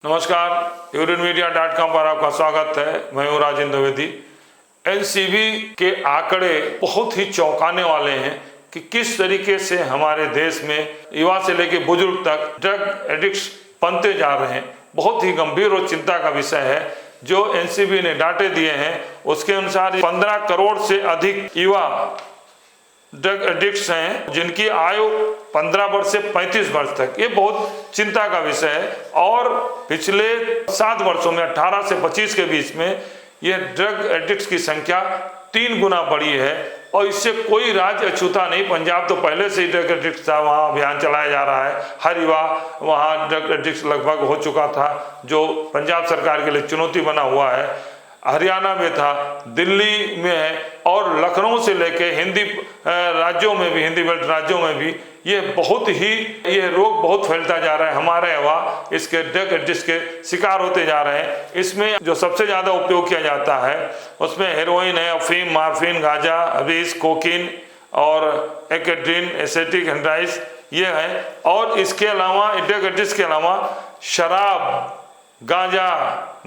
नमस्कार, यूरिनमीडिया.com पर आपका स्वागत है। मैं हूं राजेंद्र द्विवेदी। एनसीबी के आंकड़े बहुत ही चौंकाने वाले हैं कि किस तरीके से हमारे देश में युवा से लेकर बुजुर्ग तक ड्रग एडिक्ट्स बनते जा रहे हैं। बहुत ही गंभीर और चिंता का विषय है। जो एनसीबी ने डाटे दिए हैं उसके अनुसार 15 करोड़ से अधिक युवा ड्रग एडिक्ट्स हैं जिनकी आयु 15 वर्ष से 35 वर्ष तक। ये बहुत चिंता का विषय है और पिछले 7 वर्षों में 18 से 25 के बीच में ये ड्रग एडिक्ट्स की संख्या 3 गुना बढ़ी है और इससे कोई राज्य अछूता नहीं। पंजाब तो पहले से ही ड्रग एडिक्ट्स था, वहाँ अभियान चलाया जा रहा है। हर युवा वहाँ ड्रग एडिक्ट्स लगभग हो चुका था, जो पंजाब सरकार के लिए चुनौती बना हुआ है। हरियाणा में था, दिल्ली में है और लखनऊ से लेके हिंदी राज्यों में भी, हिंदी बेल्ट राज्यों में भी ये रोग बहुत फैलता जा रहा है। हमारे युवा इसके ड्रग एडिक्ट्स के शिकार होते जा रहे हैं। इसमें जो सबसे ज़्यादा उपयोग किया जाता है उसमें हेरोइन है, अफीम, मार्फिन, गांजा, हशीश, कोकीन और एकेड्रीन, एसेटिक एंड्राइस ये है। और इसके अलावा ड्रग एडिक्ट्स के अलावा शराब, गांजा,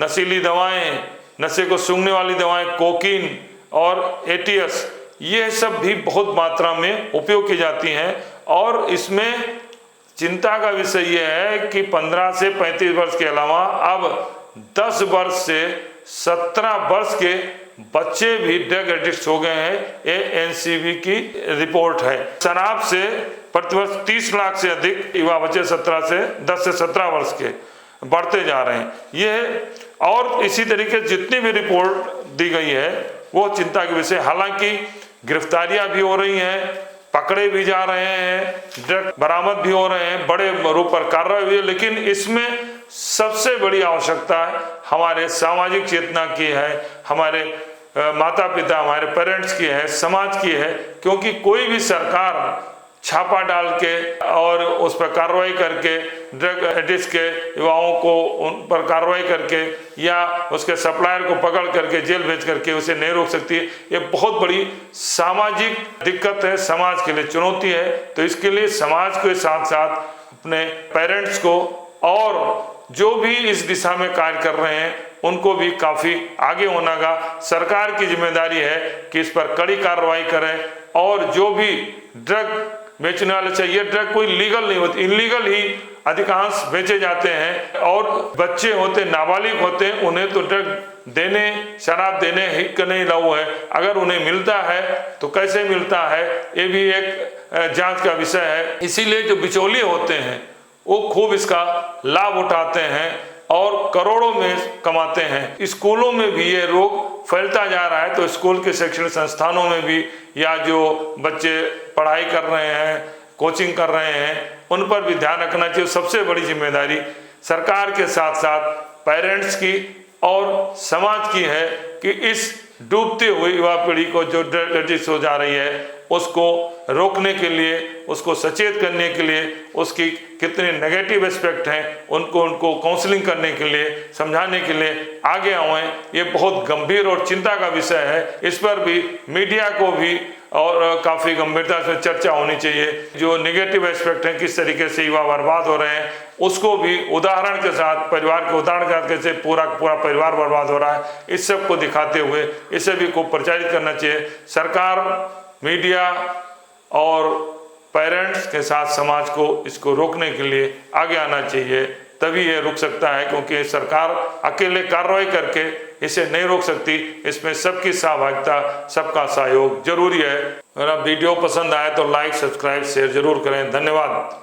नशीली दवाएं, नशे को सूंघने वाली दवाएं, कोकीन और एटीएस, ये सब भी बहुत मात्रा में उपयोग की जाती हैं। और इसमें चिंता का विषय ये है कि 15 से 35 वर्ष के अलावा अब 10 वर्ष से 17 वर्ष के बच्चे भी ड्रग एडिक्ट हो गए हैं। ये एनसीबी की रिपोर्ट है। शराब से प्रतिवर्ष 30 लाख से अधिक युवा बच्चे 10 से 17 वर्ष के बढ़ते जा रहे हैं। ये और इसी तरीके जितनी भी रिपोर्ट दी गई है वो चिंता के विषय। हालांकि गिरफ्तारियां भी हो रही हैं, पकड़े भी जा रहे हैं, ड्रग बरामद भी हो रहे हैं, बड़े रूप पर कार्रवाई हुई है, लेकिन इसमें सबसे बड़ी आवश्यकता हमारे सामाजिक चेतना की है, हमारे माता पिता, हमारे पेरेंट्स की है, समाज की है। क्योंकि कोई भी सरकार छापा डाल के और उस पर कार्रवाई करके ड्रग एडिक्ट्स के युवाओं को उन पर कार्रवाई करके या उसके सप्लायर को पकड़ करके जेल भेज करके उसे नहीं रोक सकती है। ये बहुत बड़ी सामाजिक दिक्कत है, समाज के लिए चुनौती है। तो इसके लिए समाज के साथ साथ अपने पेरेंट्स को और जो भी इस दिशा में कार्य कर रहे हैं उनको भी काफ़ी आगे होना का सरकार की जिम्मेदारी है कि इस पर कड़ी कार्रवाई करें। और जो भी ड्रग बेचने वाले से, ये ड्रग कोई लीगल नहीं होती, इनलीगल ही अधिकांश बेचे जाते हैं। और बच्चे होते, नाबालिग होते हैं, उन्हें तो ड्रग देने, शराब देने हिक नहीं लाऊ है। अगर उन्हें मिलता है तो कैसे मिलता है, ये भी एक जांच का विषय है। इसीलिए जो बिचौलिए होते हैं वो खूब इसका लाभ उठाते हैं और करोड़ों में कमाते हैं। स्कूलों में भी ये रोग फैलता जा रहा है। तो स्कूल के शैक्षणिक संस्थानों में भी या जो बच्चे पढ़ाई कर रहे हैं, कोचिंग कर रहे हैं, उन पर भी ध्यान रखना चाहिए। सबसे बड़ी जिम्मेदारी सरकार के साथ साथ पेरेंट्स की और समाज की है कि इस डूबती हुई युवा पीढ़ी को जो ड्रग एडिक्ट हो जा रही है उसको रोकने के लिए, उसको सचेत करने के लिए, उसकी कितने नेगेटिव एस्पेक्ट हैं उनको काउंसलिंग करने के लिए, समझाने के लिए आगे आएं। ये बहुत गंभीर और चिंता का विषय है। इस पर भी मीडिया को भी और काफ़ी गंभीरता से चर्चा होनी चाहिए। जो नेगेटिव एस्पेक्ट हैं, किस तरीके से युवा बर्बाद हो रहे हैं, उसको भी उदाहरण के साथ, परिवार के उदाहरण के साथ कैसे पूरा परिवार बर्बाद हो रहा है, इस सब को दिखाते हुए इसे भी को प्रचारित करना चाहिए। सरकार, मीडिया और पेरेंट्स के साथ समाज को इसको रोकने के लिए आगे आना चाहिए, तभी ये रुक सकता है। क्योंकि सरकार अकेले कार्रवाई करके इसे नहीं रोक सकती। इसमें सबकी सहभागिता, सबका सहयोग जरूरी है। अगर वीडियो पसंद आए तो लाइक, सब्सक्राइब, शेयर जरूर करें। धन्यवाद।